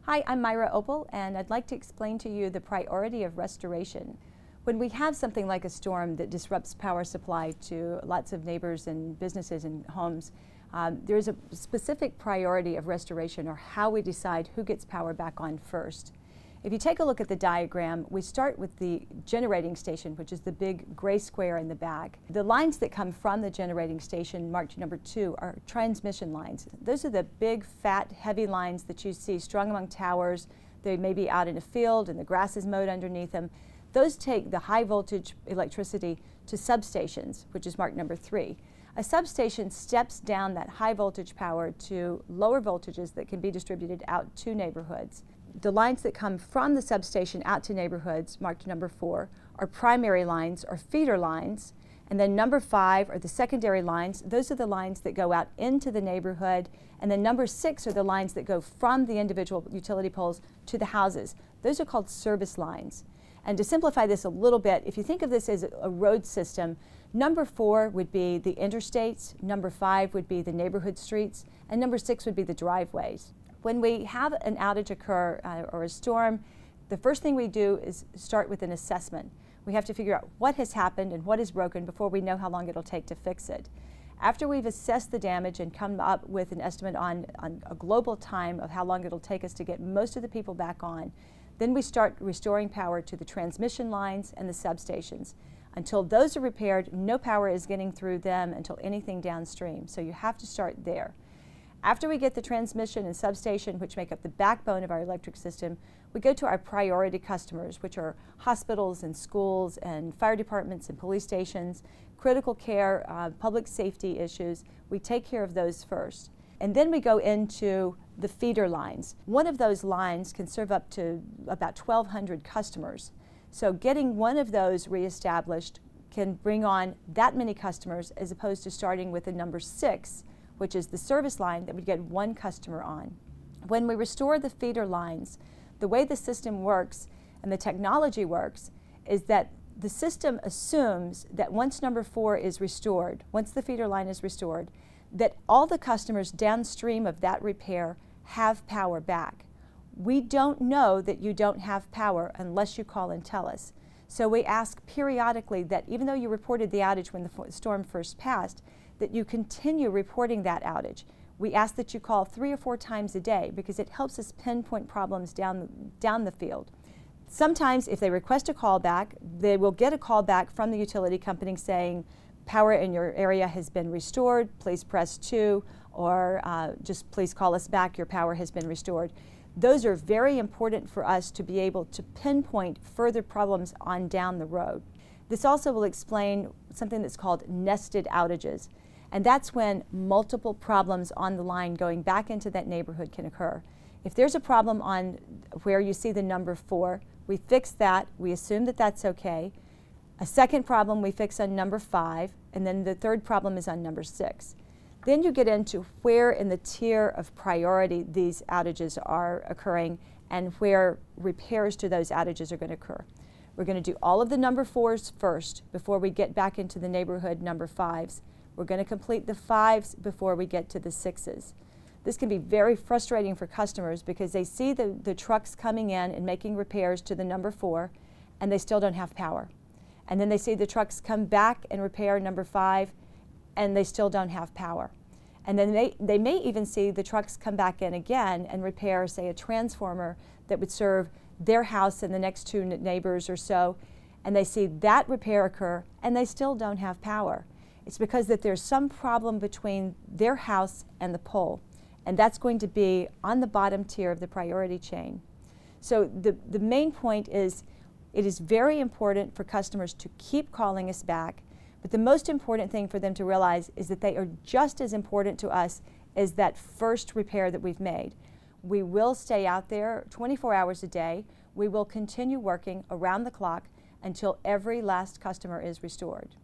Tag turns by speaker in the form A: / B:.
A: Hi, I'm Myra Oppel, and I'd like to explain to you the priority of restoration. When we have something like a storm that disrupts power supply to lots of neighbors and businesses and homes, there's a specific priority of restoration, or how we decide who gets power back on first. If you take a look at the diagram, we start with the generating station, which is the big gray square in the back. The lines that come from the generating station, marked number 2, are transmission lines. Those are the big, fat, heavy lines that you see strung among towers. They may be out in a field and the grass is mowed underneath them. Those take the high voltage electricity to substations, which is marked number 3. A substation steps down that high voltage power to lower voltages that can be distributed out to neighborhoods. The lines that come from the substation out to neighborhoods, marked number 4, are primary lines or feeder lines. And then number 5 are the secondary lines. Those are the lines that go out into the neighborhood. And then number 6 are the lines that go from the individual utility poles to the houses. Those are called service lines. And to simplify this a little bit, if you think of this as a road system, number 4 would be the interstates, number 5 would be the neighborhood streets, and number 6 would be the driveways. When we have an outage occur or a storm, the first thing we do is start with an assessment. We have to figure out what has happened and what is broken before we know how long it'll take to fix it. After we've assessed the damage and come up with an estimate on a global time of how long it'll take us to get most of the people back on, then we start restoring power to the transmission lines and the substations. Until those are repaired, no power is getting through them until anything downstream. So you have to start there. After we get the transmission and substation, which make up the backbone of our electric system, we go to our priority customers, which are hospitals and schools and fire departments and police stations, critical care, public safety issues. We take care of those first. And then we go into the feeder lines. One of those lines can serve up to about 1,200 customers. So getting one of those reestablished can bring on that many customers, as opposed to starting with the number 6, which is the service line that would get one customer on. When we restore the feeder lines, the way the system works and the technology works is that the system assumes that once number 4 is restored, once the feeder line is restored, that all the customers downstream of that repair have power back. We don't know that you don't have power unless you call and tell us. So we ask periodically that even though you reported the outage when the storm first passed, that you continue reporting that outage. We ask that you call 3 or 4 times a day because it helps us pinpoint problems down the field. Sometimes if they request a call back, they will get a call back from the utility company saying, power in your area has been restored, please press 2, or just please call us back, your power has been restored. Those are very important for us to be able to pinpoint further problems on down the road. This also will explain something that's called nested outages. And that's when multiple problems on the line going back into that neighborhood can occur. If there's a problem on where you see the number 4, we fix that, we assume that that's okay. A second problem we fix on number 5, and then the third problem is on number 6. Then you get into where in the tier of priority these outages are occurring and where repairs to those outages are going to occur. We're going to do all of the number 4s first before we get back into the neighborhood number 5s. We're going to complete the 5s before we get to the 6s. This can be very frustrating for customers because they see the trucks coming in and making repairs to the number 4 and they still don't have power. And then they see the trucks come back and repair number 5 and they still don't have power. And then they may even see the trucks come back in again and repair, say, a transformer that would serve their house and the next 2 neighbors or so, and they see that repair occur and they still don't have power. It's because that there's some problem between their house and the pole, and that's going to be on the bottom tier of the priority chain. So the main point is it is very important for customers to keep calling us back, but the most important thing for them to realize is that they are just as important to us as that first repair that we've made. We will stay out there 24 hours a day. We will continue working around the clock until every last customer is restored.